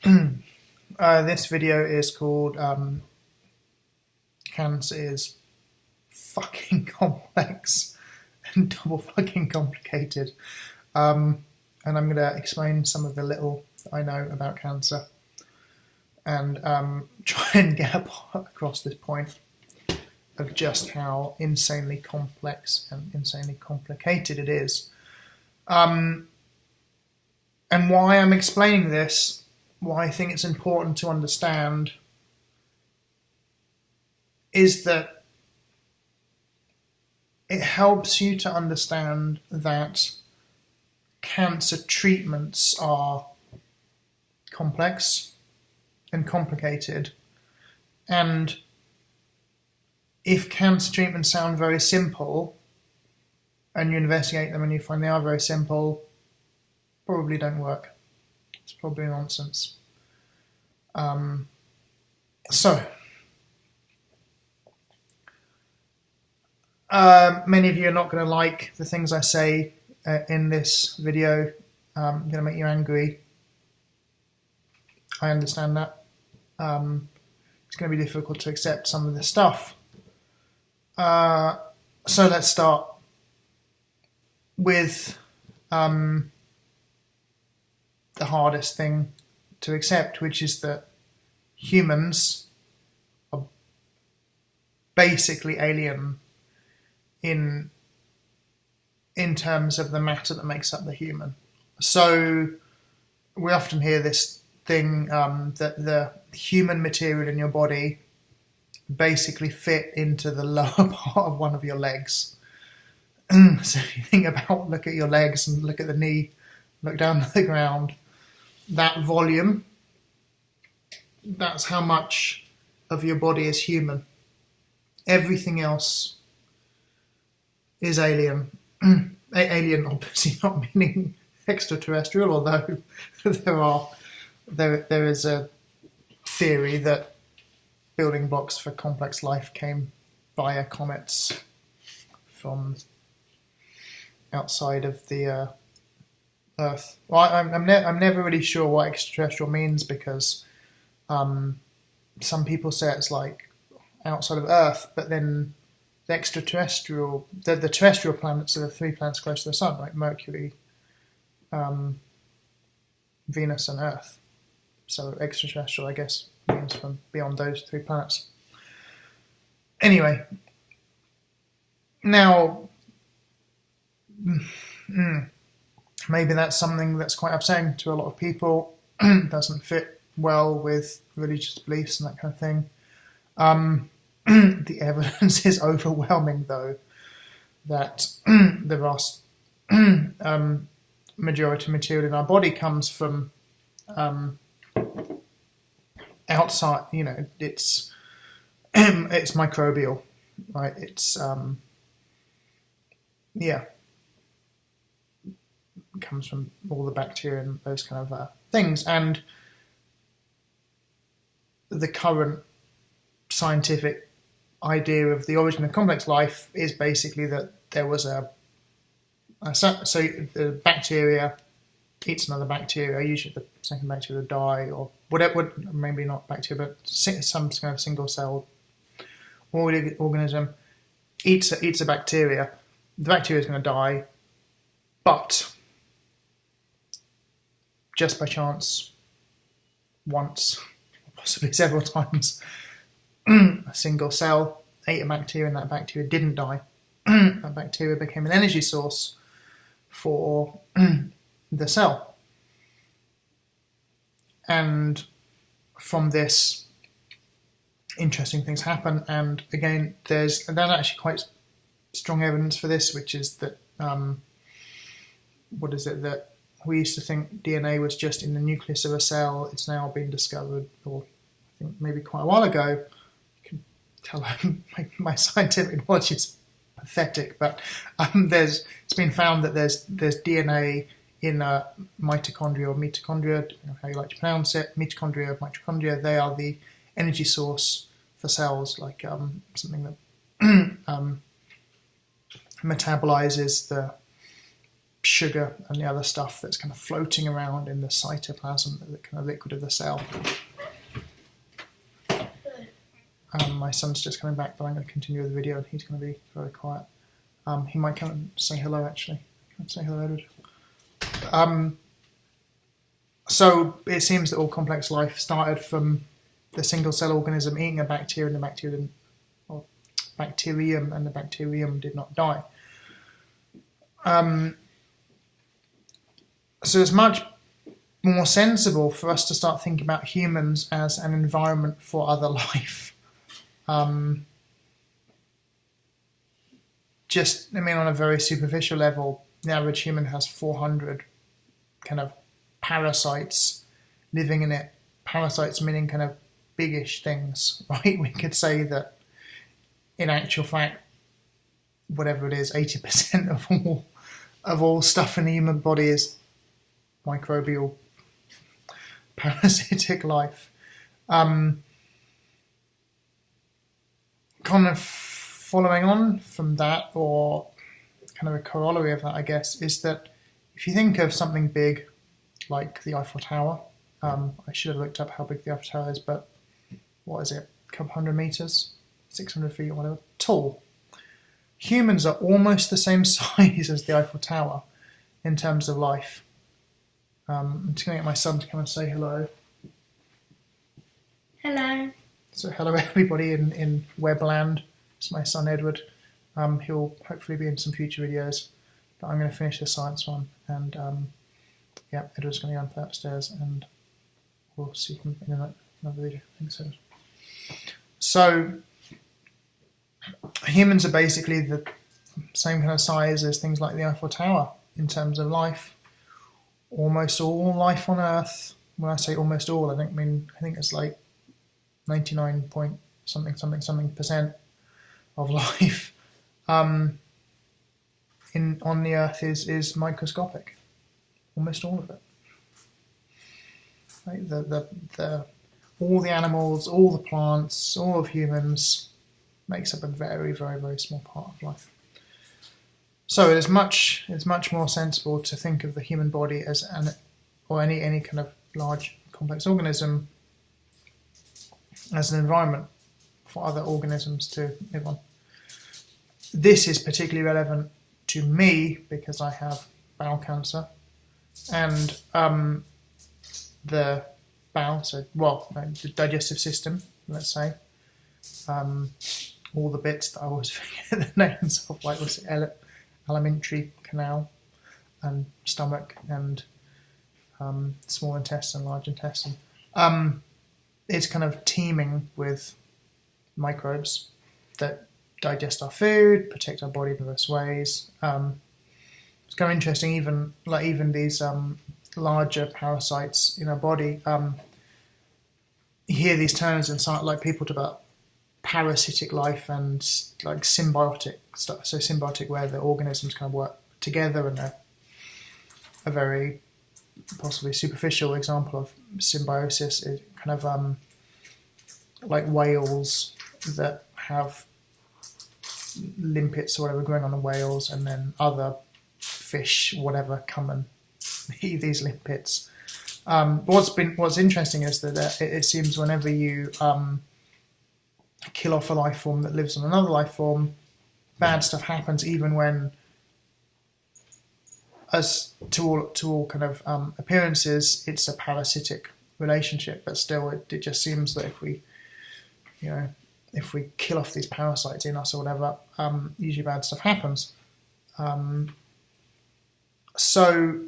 This video is called Cancer is fucking complex and double fucking complicated. And I'm going to explain some of the little I know about cancer and try and get across this point of just how insanely complex and insanely complicated it is. And why I'm explaining this, why I think it's important to understand, is that it helps you to understand that cancer treatments are complex and complicated. And if cancer treatments sound very simple and you investigate them and you find they are very simple, probably don't work. It's probably nonsense. Many of you are not going to like the things I say in this video. I'm going to make you angry. I understand that. It's going to be difficult to accept some of this stuff. So let's start with the hardest thing to accept, which is that humans are basically alien in terms of the matter that makes up the human. So we often hear this thing that the human material in your body basically fit into the lower part of one of your legs. So you think about, look at your legs and look at the knee, look down to the ground. That volume, that's how much of your body is human. Everything else is alien. Alien, obviously not meaning extraterrestrial, although there is a theory that building blocks for complex life came via comets from outside of the Earth. Well, I'm never really sure what extraterrestrial means, because some people say it's like outside of Earth, but then the extraterrestrial, the terrestrial planets are the three planets close to the Sun, like Mercury, Venus, and Earth. So extraterrestrial, I guess, means from beyond those three planets. Anyway, now maybe that's something that's quite upsetting to a lot of people. Doesn't fit well with religious beliefs and that kind of thing. The evidence is overwhelming, though, that the vast majority of material in our body comes from outside. You know, it's microbial, right? It's it comes from all the bacteria and those kind of things. And the current scientific idea of the origin of complex life is basically that there was so the bacteria eats another bacteria, usually the second bacteria die, or whatever, maybe not bacteria, but some kind of single cell organism eats a bacteria. The bacteria is going to die, but just by chance, once, possibly several times, a single cell ate a bacteria and that bacteria didn't die. That bacteria became an energy source for the cell. And from this, interesting things happen. And again, there's actually quite strong evidence for this, which is that, that we used to think DNA was just in the nucleus of a cell. It's now been discovered, or I think maybe quite a while ago. You can tell my scientific knowledge is pathetic, but it's been found that there's DNA in mitochondria or mitochondria, depending on how you like to pronounce it. Mitochondria, they are the energy source for cells, like something that metabolizes the sugar and the other stuff that's kind of floating around in the cytoplasm, the kind of liquid of the cell. My son's just coming back, but I'm going to continue with the video and he's going to be very quiet. He might come and say hello, actually. Come and say hello, Edward. So it seems that all complex life started from the single-cell organism eating a bacteria, and the bacterium, and the bacterium did not die. So it's much more sensible for us to start thinking about humans as an environment for other life. On a very superficial level, the average human has 400 kind of parasites living in it. Parasites meaning kind of biggish things, right? We could say that in actual fact, whatever it is, 80% of all stuff in the human body is microbial, parasitic life. Kind of following on from that, or kind of a corollary of that, I guess, is that if you think of something big like the Eiffel Tower, I should have looked up how big the Eiffel Tower is, but what is it, a couple 100 meters, 600 feet or whatever, tall. Humans are almost the same size as the Eiffel Tower in terms of life. I'm just going to get my son to come and say hello. Hello. So hello everybody in Webland. It's my son Edward. He'll hopefully be in some future videos, but I'm going to finish the science one, and Edward's going to go upstairs and we'll see him in another video. I think so. So humans are basically the same kind of size as things like the Eiffel Tower in terms of life. Almost all life on Earth, when I say almost all, I think it's like 99 point something percent of life on the Earth is microscopic. Almost all of it. Right? All the animals, all the plants, all of humans makes up a very, very, very small part of life. So it's much more sensible to think of the human body as any kind of large complex organism as an environment for other organisms to live on. This is particularly relevant to me because I have bowel cancer, and the digestive system, let's say, all the bits that I always forget the names of, like what's it, alimentary canal and stomach and small intestine, large intestine. It's kind of teeming with microbes that digest our food, protect our body in various ways. It's kind of interesting, even these larger parasites in our body. You hear these terms in science, like people talk about parasitic life and like symbiotic stuff. So symbiotic, where the organisms kind of work together, and a very possibly superficial example of symbiosis is kind of like whales that have limpets or whatever growing on the whales, and then other fish, whatever, come and eat these limpets. What's interesting is that it seems whenever you kill off a life form that lives on another life form, bad stuff happens, even when, as to all kind of appearances, it's a parasitic relationship. But still, it just seems that if we kill off these parasites in us or whatever, usually bad stuff happens. So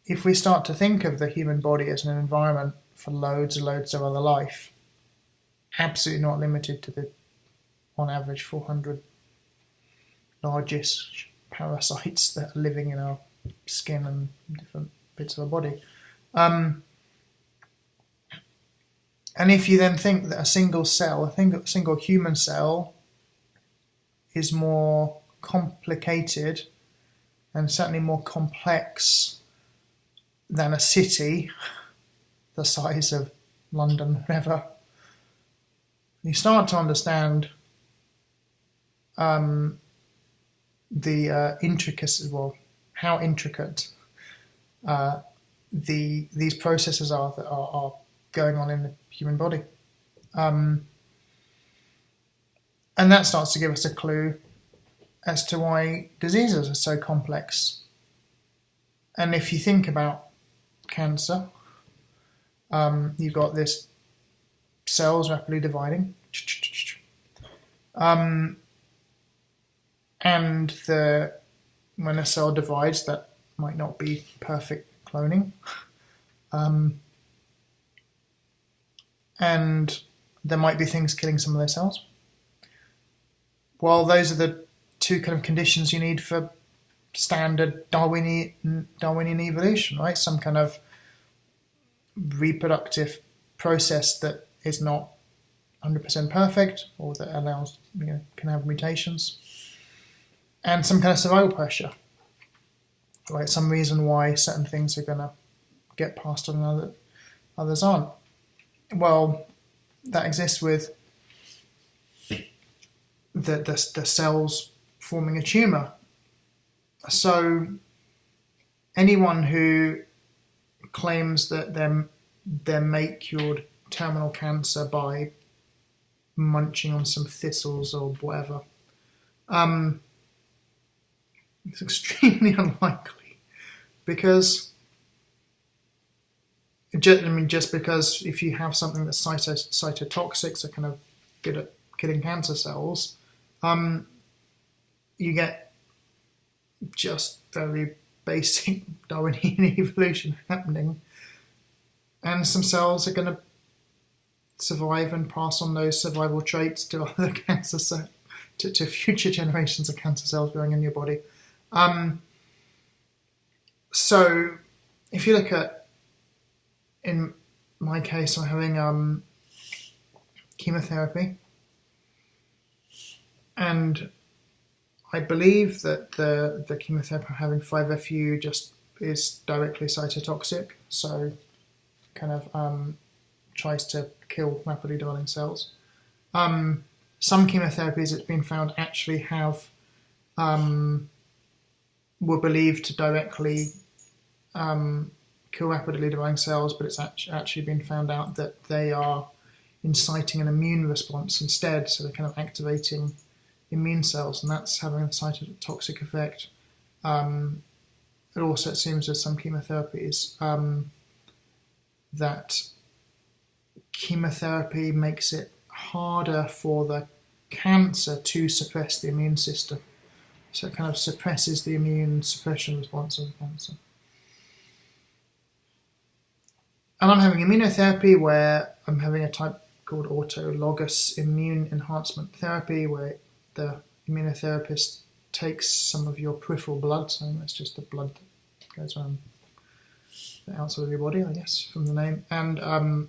if we start to think of the human body as an environment for loads and loads of other life, absolutely not limited to the, on average, 400 largest parasites that are living in our skin and different bits of our body. And if you then think that a single cell, a single human cell, is more complicated and certainly more complex than a city the size of London, whatever, you start to understand the intricacies, well, how intricate these processes are that are going on in the human body. And that starts to give us a clue as to why diseases are so complex. And if you think about cancer, you've got this cells rapidly dividing, and when a cell divides, that might not be perfect cloning, and there might be things killing some of those cells. Well, those are the two kind of conditions you need for standard Darwinian evolution, right? Some kind of reproductive process that is not 100% perfect, or that allows, can have mutations, and some kind of survival pressure, right? Some reason why certain things are going to get passed on and others aren't. Well, that exists with the cells forming a tumour. So anyone who claims that their mate cured terminal cancer by munching on some thistles or whatever, it's extremely unlikely, because just because if you have something that's cytotoxic, so kind of good at killing cancer cells, you get just very basic Darwinian evolution happening, and some cells are going to survive and pass on those survival traits to other cancer cells, to future generations of cancer cells growing in your body. So if you look at, in my case, I'm having chemotherapy, and I believe that the chemotherapy I'm having, 5-FU, just is directly cytotoxic, so kind of tries to kill rapidly dividing cells. Some chemotherapies, it's been found, actually have were believed to directly kill rapidly dividing cells, but it's actually been found out that they are inciting an immune response instead, so they're kind of activating immune cells, and that's having a cytotoxic effect. It also, it seems, with some chemotherapies that chemotherapy makes it harder for the cancer to suppress the immune system. So it kind of suppresses the immune suppression response of the cancer. And I'm having immunotherapy, where I'm having a type called autologous immune enhancement therapy, where the immunotherapist takes some of your peripheral blood, so that's just the blood that goes around the outside of your body, I guess, from the name, and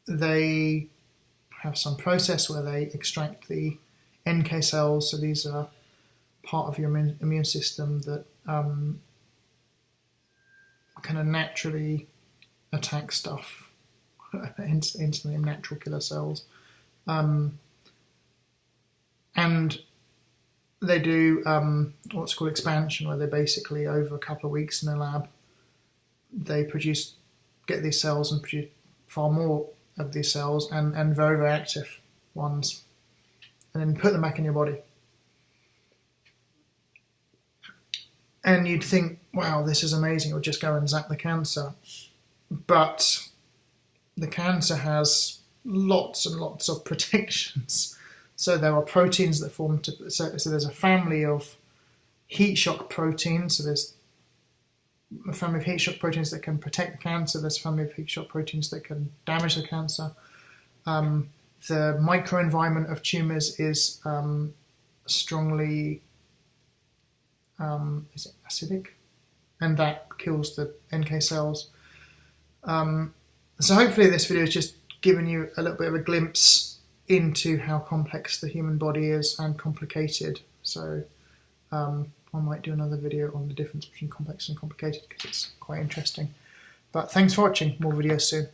they have some process where they extract the NK cells, so these are part of your immune system that kind of naturally attack stuff, instantly natural killer cells. And they do what's called expansion, where they basically, over a couple of weeks in a lab, they get these cells and produce far more of these cells, and very, very active ones, and then put them back in your body. And you'd think, wow, this is amazing, it'll just go and zap the cancer. But the cancer has lots and lots of protections. So there are proteins that form, so there's a family of heat shock proteins. So there's a family of heat shock proteins that can protect the cancer. There's a family of heat shock proteins that can damage the cancer. The microenvironment of tumours is strongly is it acidic? And that kills the NK cells. So hopefully this video has just given you a little bit of a glimpse into how complex the human body is, and complicated. So I might do another video on the difference between complex and complicated, because it's quite interesting. But thanks for watching. More videos soon.